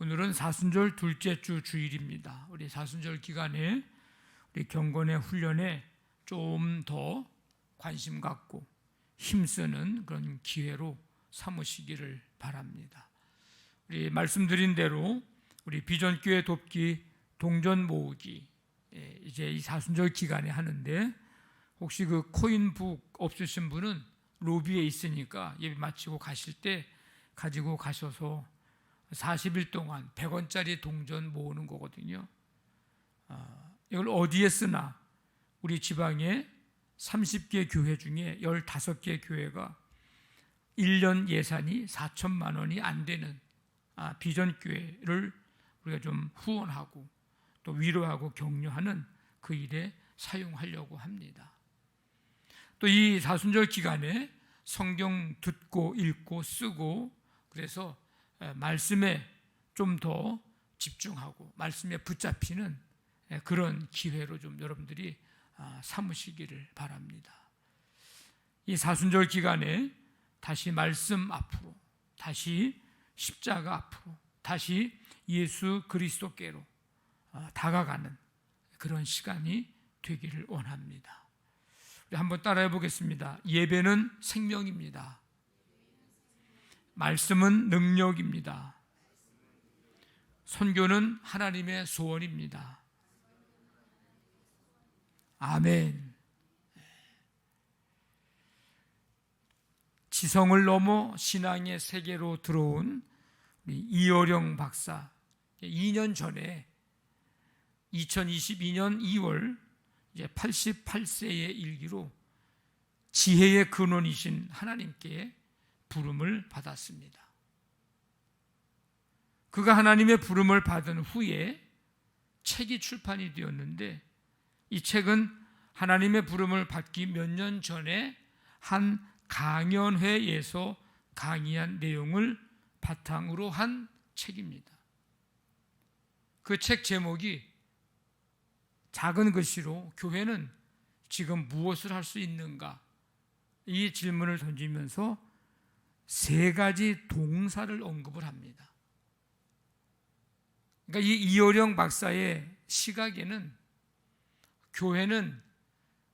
오늘은 사순절 둘째 주 주일입니다. 우리 사순절 기간에 우리 경건의 훈련에 좀 더 관심 갖고 힘쓰는 그런 기회로 삼으시기를 바랍니다. 우리 말씀드린 대로 우리 비전교회 돕기 동전 모으기 이제 이 사순절 기간에 하는데, 혹시 그 코인북 없으신 분은 로비에 있으니까 예배 마치고 가실 때 가지고 가셔서 40일 동안 100원짜리 동전 모으는 거거든요. 이걸 어디에 쓰나? 우리 지방에 30개 교회 중에 15개 교회가 1년 예산이 4천만 원이 안 되는 비전교회를 우리가 좀 후원하고 또 위로하고 격려하는 그 일에 사용하려고 합니다. 또 이 사순절 기간에 성경 듣고 읽고 쓰고, 그래서 말씀에 좀 더 집중하고 말씀에 붙잡히는 그런 기회로 좀 여러분들이 삼으시기를 바랍니다. 이 사순절 기간에 다시 말씀 앞으로, 다시 십자가 앞으로, 다시 예수 그리스도께로 다가가는 그런 시간이 되기를 원합니다. 우리 한번 따라해 보겠습니다. 예배는 생명입니다. 말씀은 능력입니다. 선교는 하나님의 소원입니다. 아멘. 지성을 넘어 신앙의 세계로 들어온 우리 이어령 박사, 2년 전에 2022년 2월 이제 88세의 일기로 지혜의 근원이신 하나님께 부름을 받았습니다. 그가 하나님의 부름을 받은 후에 책이 출판이 되었는데, 이 책은 하나님의 부름을 받기 몇 년 전에 한 강연회에서 강의한 내용을 바탕으로 한 책입니다. 그 책 제목이 작은 글씨로 교회는 지금 무엇을 할 수 있는가? 이 질문을 던지면서 3가지 동사를 언급을 합니다. 그러니까 이 이어령 박사의 시각에는 교회는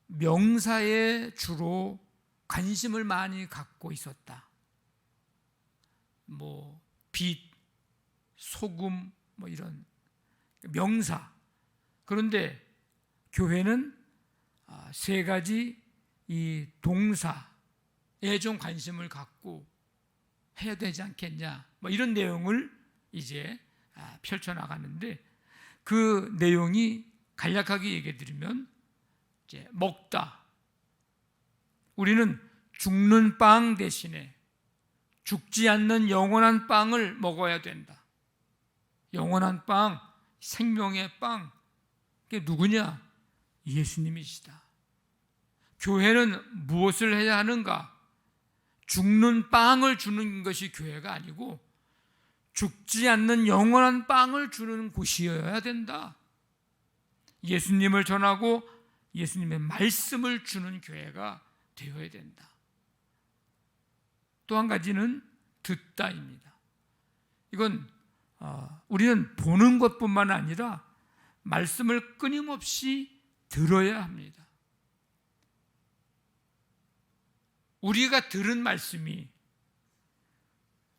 명사에 주로 관심을 많이 갖고 있었다. 빛, 소금, 이런 명사. 그런데 교회는 3가지 이 동사에 좀 관심을 갖고 해야 되지 않겠냐, 이런 내용을 이제 펼쳐나가는데, 그 내용이 간략하게 얘기해 드리면 이제 먹다. 우리는 죽는 빵 대신에 죽지 않는 영원한 빵을 먹어야 된다. 영원한 빵, 생명의 빵. 그게 누구냐? 예수님이시다. 교회는 무엇을 해야 하는가? 죽는 빵을 주는 것이 교회가 아니고 죽지 않는 영원한 빵을 주는 곳이어야 된다. 예수님을 전하고 예수님의 말씀을 주는 교회가 되어야 된다. 또 한 가지는 듣다입니다. 이건 우리는 보는 것뿐만 아니라 말씀을 끊임없이 들어야 합니다. 우리가 들은 말씀이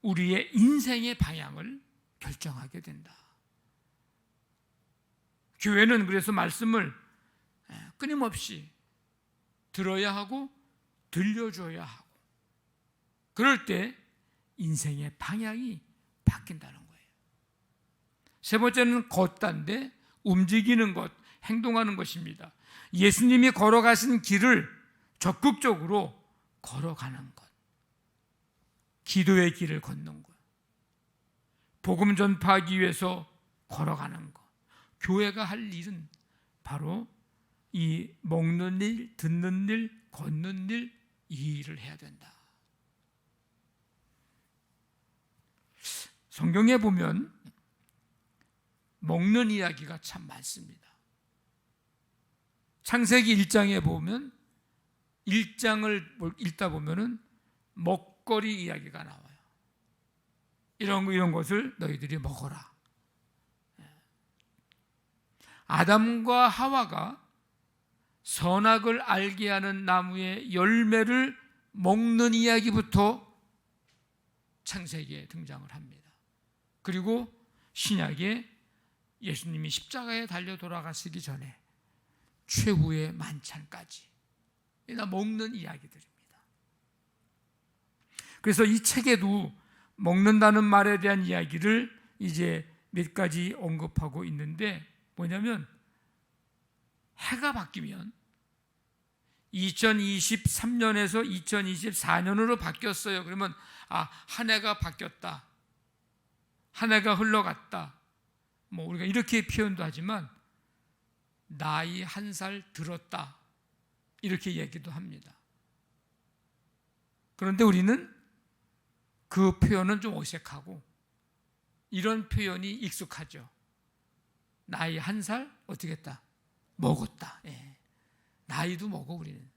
우리의 인생의 방향을 결정하게 된다. 교회는 그래서 말씀을 끊임없이 들어야 하고 들려줘야 하고, 그럴 때 인생의 방향이 바뀐다는 거예요. 3번째는 걷다인데 움직이는 것, 행동하는 것입니다. 예수님이 걸어가신 길을 적극적으로 걸어가는 것, 기도의 길을 걷는 것, 복음 전파하기 위해서 걸어가는 것. 교회가 할 일은 바로 이 먹는 일, 듣는 일, 걷는 일, 이 일을 해야 된다. 성경에 보면 먹는 이야기가 참 많습니다. 창세기 1장에 보면 1장을 읽다 보면은 먹거리 이야기가 나와요. 이런 것을 너희들이 먹어라. 아담과 하와가 선악을 알게 하는 나무의 열매를 먹는 이야기부터 창세기에 등장을 합니다. 그리고 신약에 예수님이 십자가에 달려 돌아가시기 전에 최후의 만찬까지 다 먹는 이야기들입니다. 그래서 이 책에도 먹는다는 말에 대한 이야기를 이제 몇 가지 언급하고 있는데, 뭐냐면 해가 바뀌면 2023년에서 2024년으로 바뀌었어요. 그러면 한 해가 바뀌었다, 한 해가 흘러갔다, 뭐 우리가 이렇게 표현도 하지만 나이 1살 들었다, 이렇게 얘기도 합니다. 그런데 우리는 그 표현은 좀 어색하고 이런 표현이 익숙하죠. 나이 1살 어떻게 했다? 먹었다. 예. 나이도 먹어 우리는.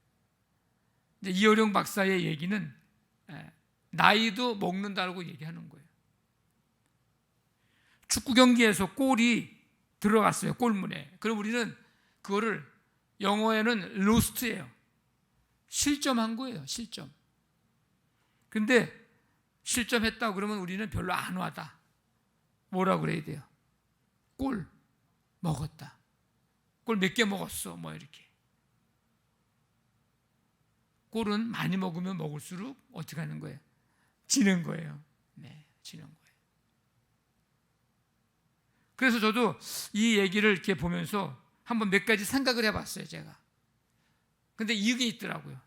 이제 이어령 박사의 얘기는 나이도 먹는다고 얘기하는 거예요. 축구 경기에서 골이 들어갔어요, 골문에. 그럼 우리는 그거를 영어에는 로스트예요. 실점한 거예요, 실점. 근데 실점했다고 그러면 우리는 별로 안 와다. 뭐라고 그래야 돼요? 골 먹었다. 골 몇 개 먹었어, 뭐 이렇게. 골은 많이 먹으면 먹을수록 어떻게 하는 거예요? 지는 거예요. 네, 지는 거예요. 그래서 저도 이 얘기를 이렇게 보면서 한번 몇 가지 생각을 해봤어요, 제가. 근데 이게 있더라고요.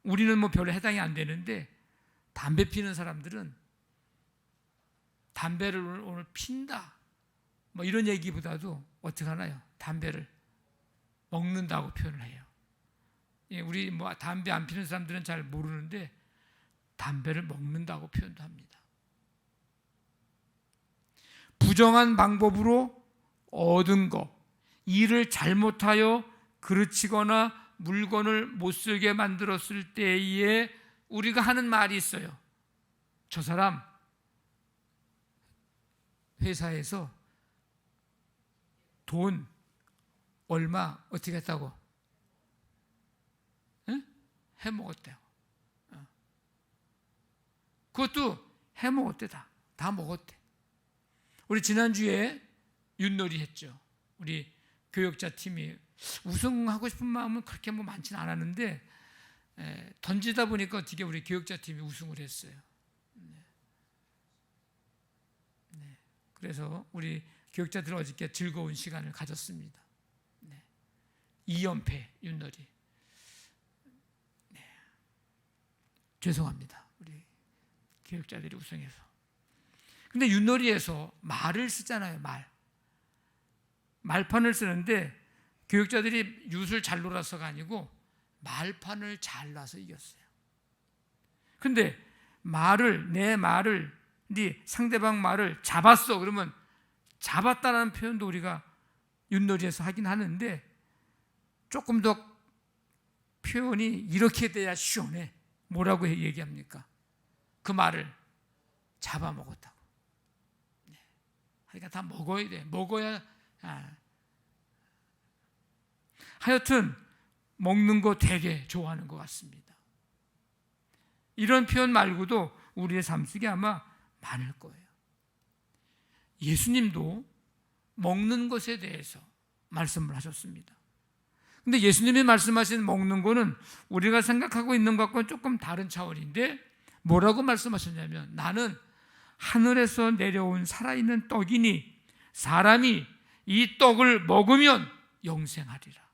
우리는 뭐 별로 해당이 안 되는데 담배 피는 사람들은 담배를 오늘 핀다, 뭐 이런 얘기보다도 어떻게 하나요? 담배를 먹는다고 표현을 해요. 우리 뭐 담배 안 피는 사람들은 잘 모르는데 담배를 먹는다고 표현도 합니다. 부정한 방법으로 얻은 것, 일을 잘못하여 그르치거나 물건을 못 쓰게 만들었을 때에 우리가 하는 말이 있어요. 저 사람 회사에서 돈 얼마 어떻게 했다고? 응? 해먹었대요. 그것도 해먹었대. 다 먹었대. 우리 지난주에 윷놀이 했죠. 우리 교역자 팀이 우승하고 싶은 마음은 그렇게 뭐 많지는 않았는데 던지다 보니까 어떻게 우리 교역자 팀이 우승을 했어요. 네. 그래서 우리 교역자들은 어저께 즐거운 시간을 가졌습니다. 네. 2연패 윷놀이. 네. 죄송합니다. 우리 교역자들이 우승해서. 근데 윷놀이에서 말을 쓰잖아요. 말판을 쓰는데 교역자들이 윷을 잘 놀아서가 아니고 말판을 잘 놔서 이겼어요. 근데 내 말을, 네 상대방 말을 잡았어. 그러면 잡았다는 표현도 우리가 윷놀이에서 하긴 하는데 조금 더 표현이 이렇게 돼야 시원해. 뭐라고 얘기합니까? 그 말을 잡아먹었다고. 그러니까 다 먹어야 돼. 먹어야. 하여튼 먹는 거 되게 좋아하는 것 같습니다. 이런 표현 말고도 우리의 삶 속에 아마 많을 거예요. 예수님도 먹는 것에 대해서 말씀을 하셨습니다. 근데 예수님이 말씀하신 먹는 거는 우리가 생각하고 있는 것과는 조금 다른 차원인데 뭐라고 말씀하셨냐면, 나는 하늘에서 내려온 살아있는 떡이니 사람이 이 떡을 먹으면 영생하리라.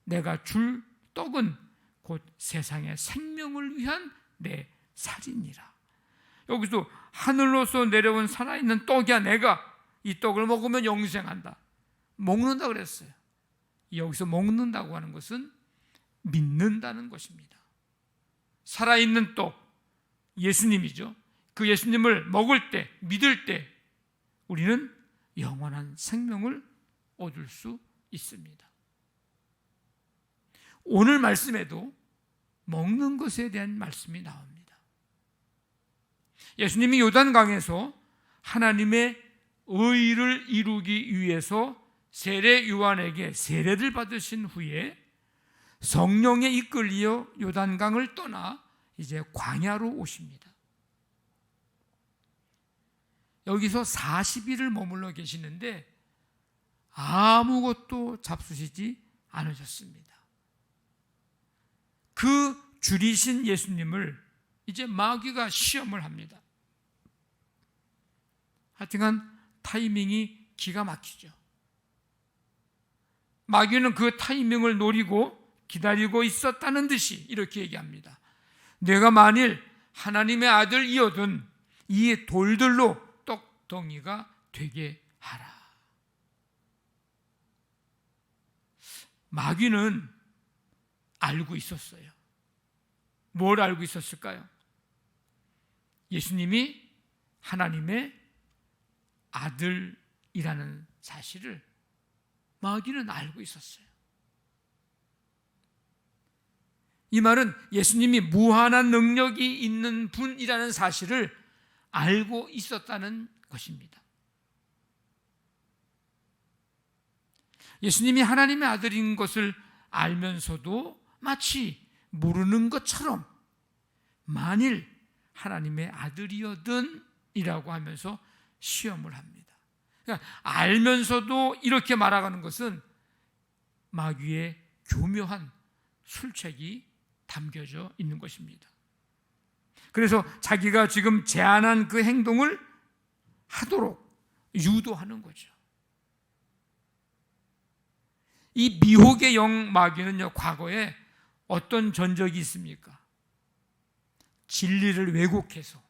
내가 줄 떡은 곧 세상의 생명을 위한 내 살이니라. 여기서 하늘로서 내려온 살아있는 떡이야. 내가 이 떡을 먹으면 영생한다. 먹는다 그랬어요. 여기서 먹는다고 하는 것은 믿는다는 것입니다. 살아있는 떡, 예수님이죠. 그 예수님을 먹을 때, 믿을 때 우리는 영원한 생명을 얻을 수 있습니다. 오늘 말씀에도 먹는 것에 대한 말씀이 나옵니다. 예수님이 요단강에서 하나님의 의를 이루기 위해서 세례 요한에게 세례를 받으신 후에 성령에 이끌려 요단강을 떠나 이제 광야로 오십니다. 여기서 40일을 머물러 계시는데 아무것도 잡수시지 않으셨습니다. 그 줄이신 예수님을 이제 마귀가 시험을 합니다. 하여튼간 타이밍이 기가 막히죠. 마귀는 그 타이밍을 노리고 기다리고 있었다는 듯이 이렇게 얘기합니다. 내가 만일 하나님의 아들이어든 이 돌들로 떡덩이가 되게 하라. 마귀는 알고 있었어요. 뭘 알고 있었을까요? 예수님이 하나님의 아들이라는 사실을 마귀는 알고 있었어요. 이 말은 예수님이 무한한 능력이 있는 분이라는 사실을 알고 있었다는 것입니다. 예수님이 하나님의 아들인 것을 알면서도 마치 모르는 것처럼 만일 하나님의 아들이어든 이라고 하면서 시험을 합니다. 그러니까 알면서도 이렇게 말아가는 것은 마귀의 교묘한 술책이 담겨져 있는 것입니다. 그래서 자기가 지금 제안한 그 행동을 하도록 유도하는 거죠. 이 미혹의 영 마귀는요, 과거에 어떤 전적이 있습니까? 진리를 왜곡해서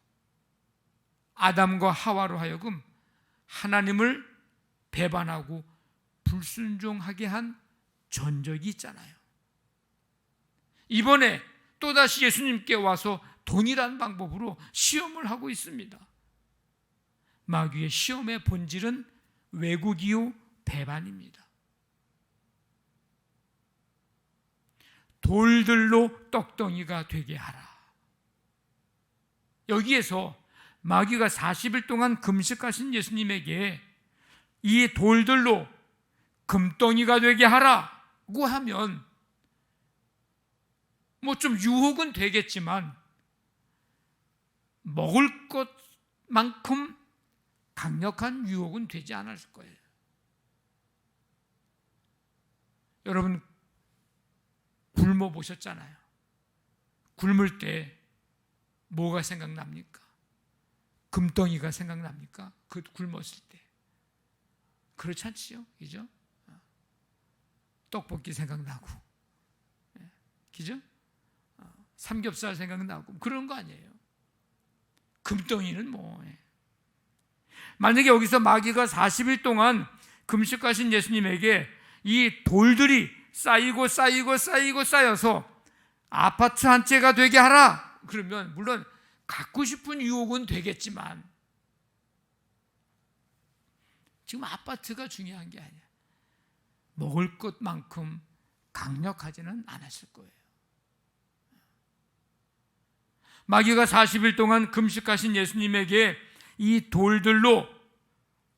아담과 하와로 하여금 하나님을 배반하고 불순종하게 한 전적이 있잖아요. 이번에 또다시 예수님께 와서 동일한 방법으로 시험을 하고 있습니다. 마귀의 시험의 본질은 왜곡이요 배반입니다. 돌들로 떡덩이가 되게 하라. 여기에서 마귀가 40일 동안 금식하신 예수님에게 이 돌들로 금덩이가 되게 하라고 하면 뭐 좀 유혹은 되겠지만 먹을 것만큼 강력한 유혹은 되지 않았을 거예요. 여러분 굶어 보셨잖아요. 굶을 때 뭐가 생각납니까? 금덩이가 생각납니까? 그 굶었을 때. 그렇지 않지요? 그죠? 떡볶이 생각나고, 그죠? 삼겹살 생각나고, 그런 거 아니에요. 금덩이는 뭐. 만약에 여기서 마귀가 40일 동안 금식하신 예수님에게 이 돌들이 쌓여서 아파트 한 채가 되게 하라. 그러면 물론 갖고 싶은 유혹은 되겠지만 지금 아파트가 중요한 게 아니야. 먹을 것만큼 강력하지는 않았을 거예요. 마귀가 40일 동안 금식하신 예수님에게 이 돌들로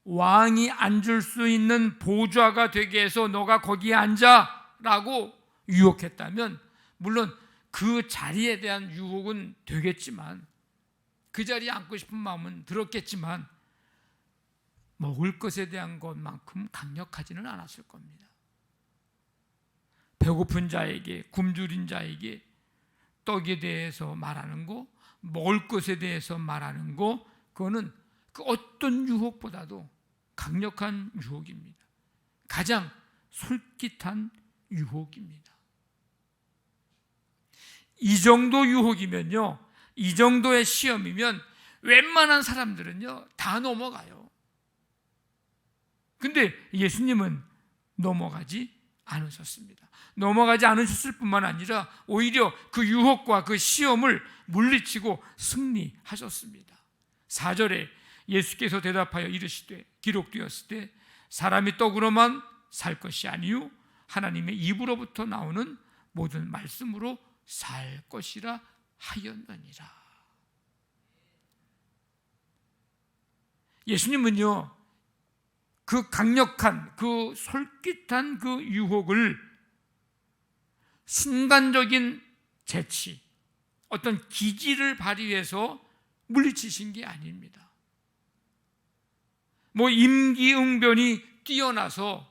왕이 앉을 수 있는 보좌가 되게 해서 너가 거기에 앉아라고 유혹했다면 물론 그 자리에 대한 유혹은 되겠지만 그 자리에 앉고 싶은 마음은 들었겠지만 먹을 것에 대한 것만큼 강력하지는 않았을 겁니다. 배고픈 자에게, 굶주린 자에게 떡에 대해서 말하는 거, 먹을 것에 대해서 말하는 거, 그거는 그 어떤 유혹보다도 강력한 유혹입니다. 가장 솔깃한 유혹입니다. 이 정도 유혹이면요, 이 정도의 시험이면 웬만한 사람들은요 다 넘어가요. 근데 예수님은 넘어가지 않으셨습니다. 넘어가지 않으셨을 뿐만 아니라 오히려 그 유혹과 그 시험을 물리치고 승리하셨습니다. 4절에 예수께서 대답하여 이르시되 기록되었을 때 사람이 떡으로만 살 것이 아니요 하나님의 입으로부터 나오는 모든 말씀으로 살 것이라 하였느니라. 예수님은요 그 강력한, 그 솔깃한 그 유혹을 순간적인 재치, 어떤 기지를 발휘해서 물리치신 게 아닙니다. 뭐 임기응변이 뛰어나서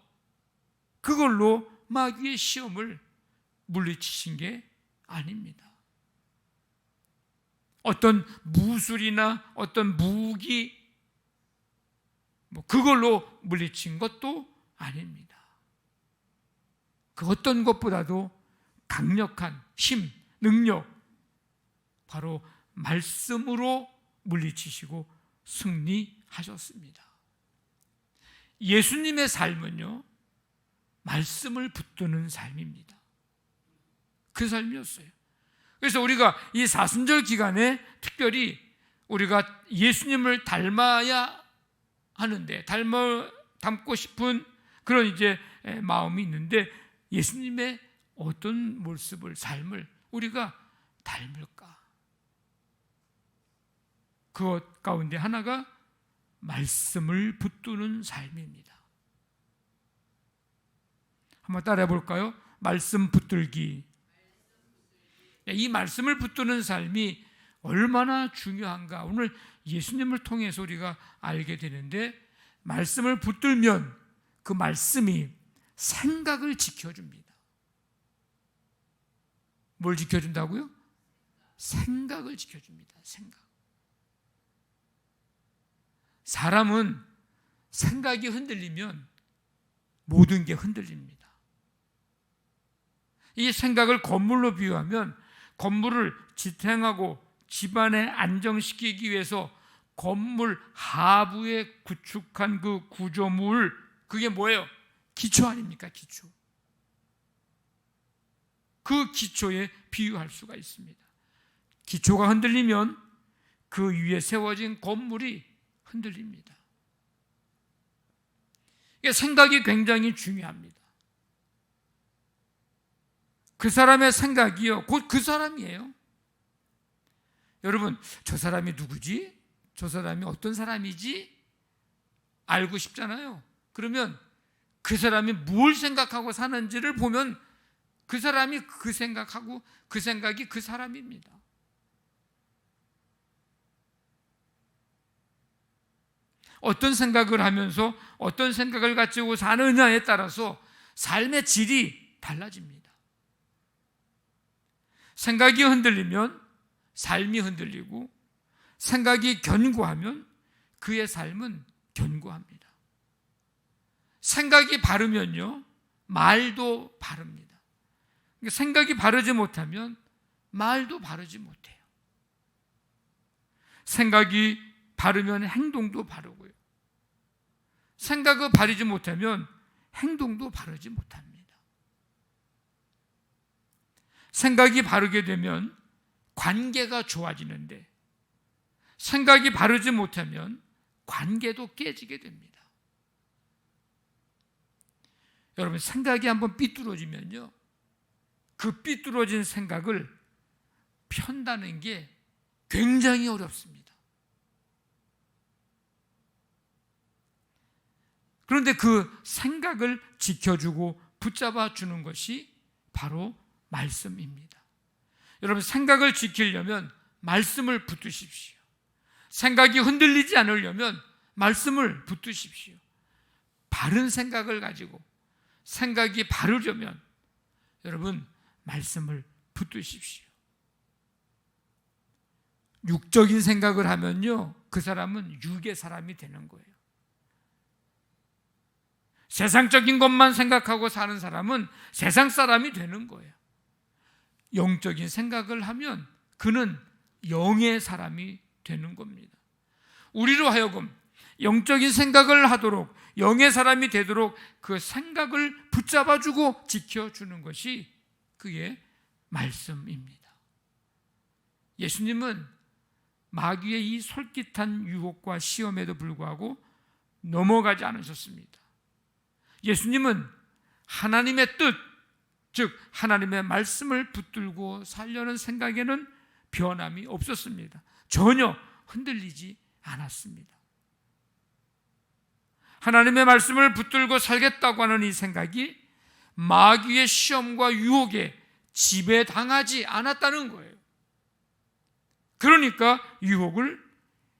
그걸로 마귀의 시험을 물리치신 게 아닙니다. 어떤 무술이나 어떤 무기, 그걸로 물리친 것도 아닙니다. 그 어떤 것보다도 강력한 힘, 능력, 바로 말씀으로 물리치시고 승리하셨습니다. 예수님의 삶은요, 말씀을 붙드는 삶입니다. 그 삶이었어요. 그래서 우리가 이 사순절 기간에 특별히 우리가 예수님을 닮아야 하는데, 닮고 싶은 그런 이제 마음이 있는데, 예수님의 어떤 모습을, 삶을 우리가 닮을까? 그것 가운데 하나가 말씀을 붙드는 삶입니다. 한번 따라해 볼까요? 말씀 붙들기. 이 말씀을 붙드는 삶이 얼마나 중요한가, 오늘 예수님을 통해서 우리가 알게 되는데, 말씀을 붙들면 그 말씀이 생각을 지켜줍니다. 뭘 지켜준다고요? 생각을 지켜줍니다. 생각. 사람은 생각이 흔들리면 모든 게 흔들립니다. 이 생각을 건물로 비유하면, 건물을 지탱하고 집안에 안정시키기 위해서 건물 하부에 구축한 그 구조물, 그게 뭐예요? 기초 아닙니까? 기초. 그 기초에 비유할 수가 있습니다. 기초가 흔들리면 그 위에 세워진 건물이 흔들립니다. 생각이 굉장히 중요합니다. 그 사람의 생각이요, 곧 그 사람이에요. 여러분, 저 사람이 누구지? 저 사람이 어떤 사람이지? 알고 싶잖아요. 그러면 그 사람이 뭘 생각하고 사는지를 보면 그 사람이 그 생각하고 그 생각이 그 사람입니다. 어떤 생각을 하면서 어떤 생각을 가지고 사느냐에 따라서 삶의 질이 달라집니다. 생각이 흔들리면 삶이 흔들리고, 생각이 견고하면 그의 삶은 견고합니다. 생각이 바르면요, 말도 바릅니다. 생각이 바르지 못하면 말도 바르지 못해요. 생각이 바르면 행동도 바르고요, 생각을 바르지 못하면 행동도 바르지 못합니다. 생각이 바르게 되면 관계가 좋아지는데, 생각이 바르지 못하면 관계도 깨지게 됩니다. 여러분, 생각이 한번 삐뚤어지면요, 그 삐뚤어진 생각을 편다는 게 굉장히 어렵습니다. 그런데 그 생각을 지켜주고 붙잡아 주는 것이 바로 말씀입니다. 여러분, 생각을 지키려면 말씀을 붙드십시오. 생각이 흔들리지 않으려면 말씀을 붙드십시오. 바른 생각을 가지고 생각이 바르려면 여러분, 말씀을 붙드십시오. 육적인 생각을 하면요, 그 사람은 육의 사람이 되는 거예요. 세상적인 것만 생각하고 사는 사람은 세상 사람이 되는 거예요. 영적인 생각을 하면 그는 영의 사람이 되는 겁니다. 우리로 하여금 영적인 생각을 하도록, 영의 사람이 되도록 그 생각을 붙잡아주고 지켜주는 것이 그의 말씀입니다. 예수님은 마귀의 이 솔깃한 유혹과 시험에도 불구하고 넘어가지 않으셨습니다. 예수님은 하나님의 뜻, 즉 하나님의 말씀을 붙들고 살려는 생각에는 변함이 없었습니다. 전혀 흔들리지 않았습니다. 하나님의 말씀을 붙들고 살겠다고 하는 이 생각이 마귀의 시험과 유혹에 지배당하지 않았다는 거예요. 그러니까 유혹을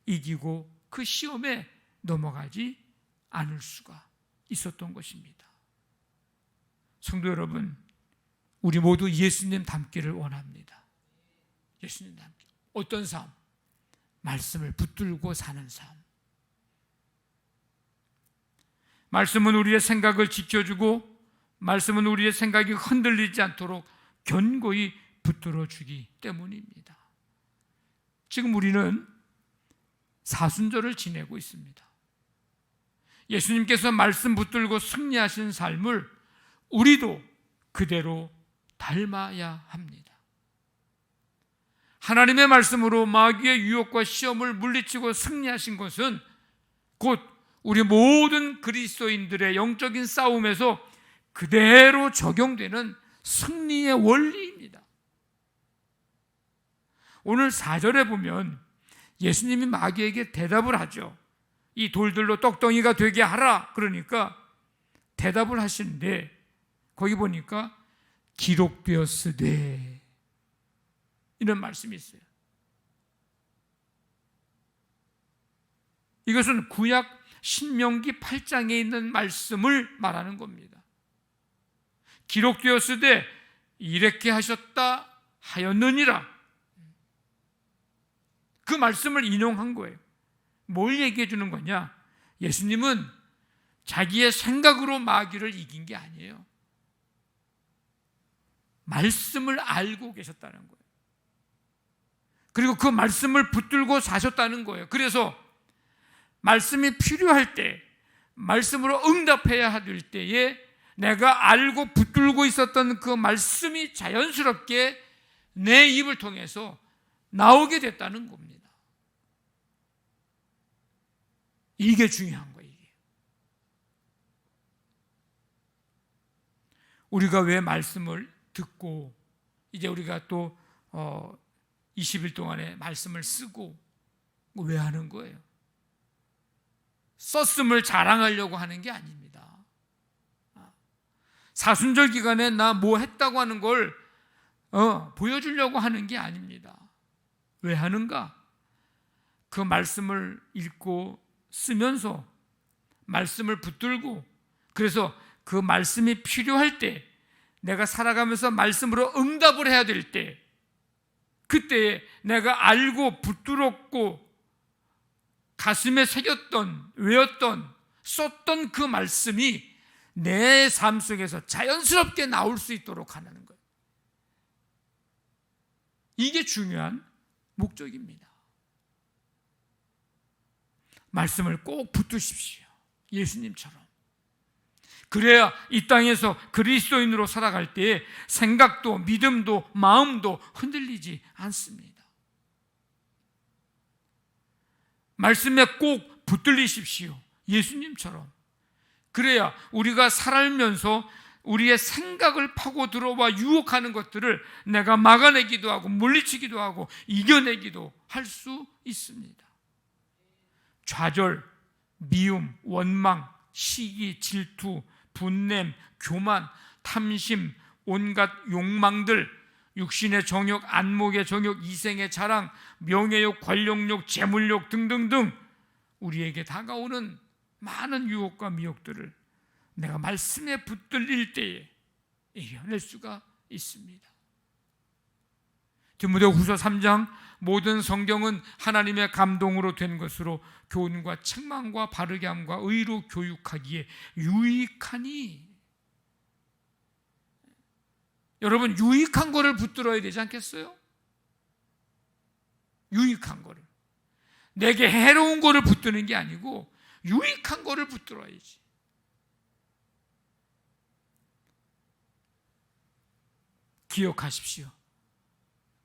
이기고 그 시험에 넘어가지 않을 수가 있었던 것입니다. 성도 여러분, 우리 모두 예수님 닮기를 원합니다. 예수님 닮기. 어떤 삶? 말씀을 붙들고 사는 삶. 말씀은 우리의 생각을 지켜주고 말씀은 우리의 생각이 흔들리지 않도록 견고히 붙들어주기 때문입니다. 지금 우리는 사순절을 지내고 있습니다. 예수님께서 말씀 붙들고 승리하신 삶을 우리도 그대로 닮아야 합니다. 하나님의 말씀으로 마귀의 유혹과 시험을 물리치고 승리하신 것은 곧 우리 모든 그리스도인들의 영적인 싸움에서 그대로 적용되는 승리의 원리입니다. 오늘 4절에 보면 예수님이 마귀에게 대답을 하죠. 이 돌들로 떡덩이가 되게 하라. 그러니까 대답을 하시는데 거기 보니까 기록되었으되 이런 말씀이 있어요. 이것은 구약 신명기 8장에 있는 말씀을 말하는 겁니다. 기록되었으되 이렇게 하셨다 하였느니라. 그 말씀을 인용한 거예요. 뭘 얘기해 주는 거냐? 예수님은 자기의 생각으로 마귀를 이긴 게 아니에요. 말씀을 알고 계셨다는 거예요. 그리고 그 말씀을 붙들고 사셨다는 거예요. 그래서 말씀이 필요할 때, 말씀으로 응답해야 될 때에 내가 알고 붙들고 있었던 그 말씀이 자연스럽게 내 입을 통해서 나오게 됐다는 겁니다. 이게 중요한 거예요. 이게. 우리가 왜 말씀을 듣고 이제 우리가 또 20일 동안에 말씀을 쓰고 왜 하는 거예요? 썼음을 자랑하려고 하는 게 아닙니다. 사순절 기간에 나 뭐 했다고 하는 걸 보여주려고 하는 게 아닙니다. 왜 하는가? 그 말씀을 읽고 쓰면서 말씀을 붙들고 그래서 그 말씀이 필요할 때 내가 살아가면서 말씀으로 응답을 해야 될 때 그때에 내가 알고 붙들었고 가슴에 새겼던 외웠던 썼던 그 말씀이 내 삶 속에서 자연스럽게 나올 수 있도록 하는 거예요. 이게 중요한 목적입니다. 말씀을 꼭 붙드십시오. 예수님처럼. 그래야 이 땅에서 그리스도인으로 살아갈 때에 생각도 믿음도 마음도 흔들리지 않습니다. 말씀에 꼭 붙들리십시오. 예수님처럼. 그래야 우리가 살면서 우리의 생각을 파고 들어와 유혹하는 것들을 내가 막아내기도 하고 물리치기도 하고 이겨내기도 할 수 있습니다. 좌절, 미움, 원망, 시기, 질투, 분냄, 교만, 탐심, 온갖 욕망들, 육신의 정욕, 안목의 정욕, 이생의 자랑, 명예욕, 권력욕, 재물욕 등등등 우리에게 다가오는 많은 유혹과 미혹들을 내가 말씀에 붙들릴 때에 이겨낼 수가 있습니다. 디모데후서 3장 모든 성경은 하나님의 감동으로 된 것으로 교훈과 책망과 바르게 함과 의로 교육하기에 유익하니. 여러분 유익한 거를 붙들어야 되지 않겠어요? 유익한 거를. 내게 해로운 거를 붙드는 게 아니고 유익한 거를 붙들어야지. 기억하십시오.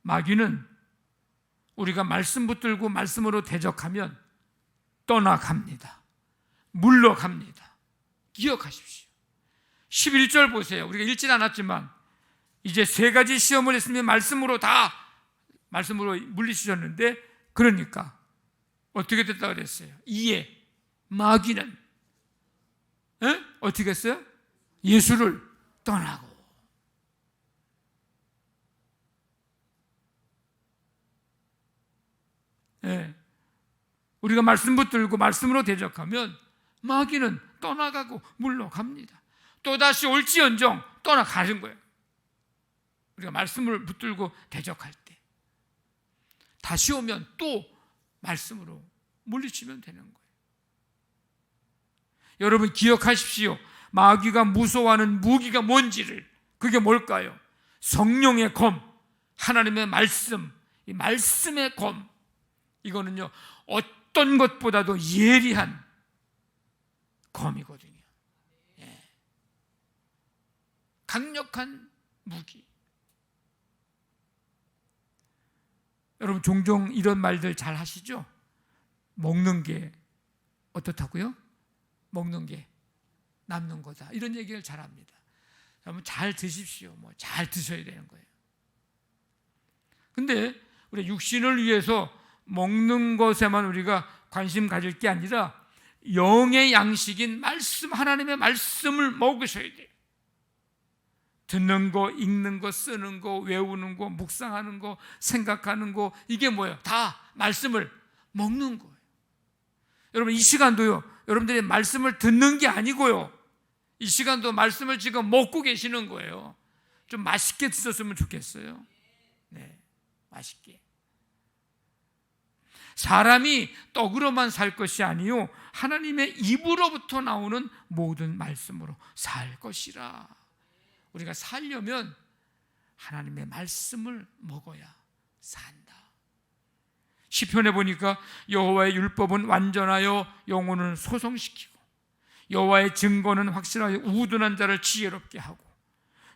마귀는 우리가 말씀 붙들고 말씀으로 대적하면 떠나갑니다. 물러갑니다. 기억하십시오. 11절 보세요. 우리가 읽진 않았지만 이제 3가지 시험을 했으면 말씀으로 물리치셨는데 그러니까 어떻게 됐다고 그랬어요? 이에 마귀는 어떻게 했어요? 예수를 떠나고. 우리가 말씀 붙들고 말씀으로 대적하면 마귀는 떠나가고 물러갑니다. 또다시 올지언정 떠나가는 거예요. 우리가 말씀을 붙들고 대적할 때 다시 오면 또 말씀으로 물리치면 되는 거예요. 여러분 기억하십시오. 마귀가 무서워하는 무기가 뭔지를. 그게 뭘까요? 성령의 검, 하나님의 말씀, 이 말씀의 검. 이거는요 어떤 것보다도 예리한 검이거든요. 강력한 무기. 여러분 종종 이런 말들 잘 하시죠? 먹는 게 어떻다고요? 먹는 게 남는 거다. 이런 얘기를 잘 합니다. 여러분 잘 드십시오. 잘 드셔야 되는 거예요. 근데 우리 육신을 위해서 먹는 것에만 우리가 관심 가질 게 아니라 영의 양식인 말씀, 하나님의 말씀을 먹으셔야 돼요. 듣는 거, 읽는 거, 쓰는 거, 외우는 거, 묵상하는 거, 생각하는 거, 이게 뭐예요? 다 말씀을 먹는 거예요. 여러분 이 시간도요, 여러분들이 말씀을 듣는 게 아니고요, 이 시간도 말씀을 지금 먹고 계시는 거예요. 좀 맛있게 드셨으면 좋겠어요. 네, 맛있게. 사람이 떡으로만 살 것이 아니요 하나님의 입으로부터 나오는 모든 말씀으로 살 것이라. 우리가 살려면 하나님의 말씀을 먹어야 산다. 시편에 보니까 여호와의 율법은 완전하여 영혼을 소성시키고 여호와의 증거는 확실하여 우둔한 자를 지혜롭게 하고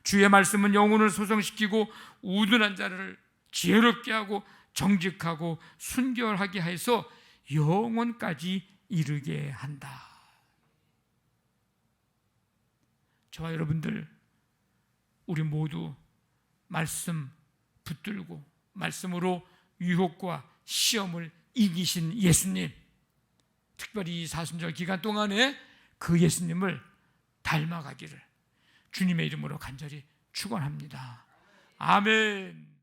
주의 말씀은 영혼을 소성시키고 우둔한 자를 지혜롭게 하고 정직하고 순결하게 해서 영원까지 이르게 한다. 저와 여러분들 우리 모두 말씀 붙들고 말씀으로 유혹과 시험을 이기신 예수님, 특별히 이 사순절 기간 동안에 그 예수님을 닮아가기를 주님의 이름으로 간절히 축원합니다. 아멘.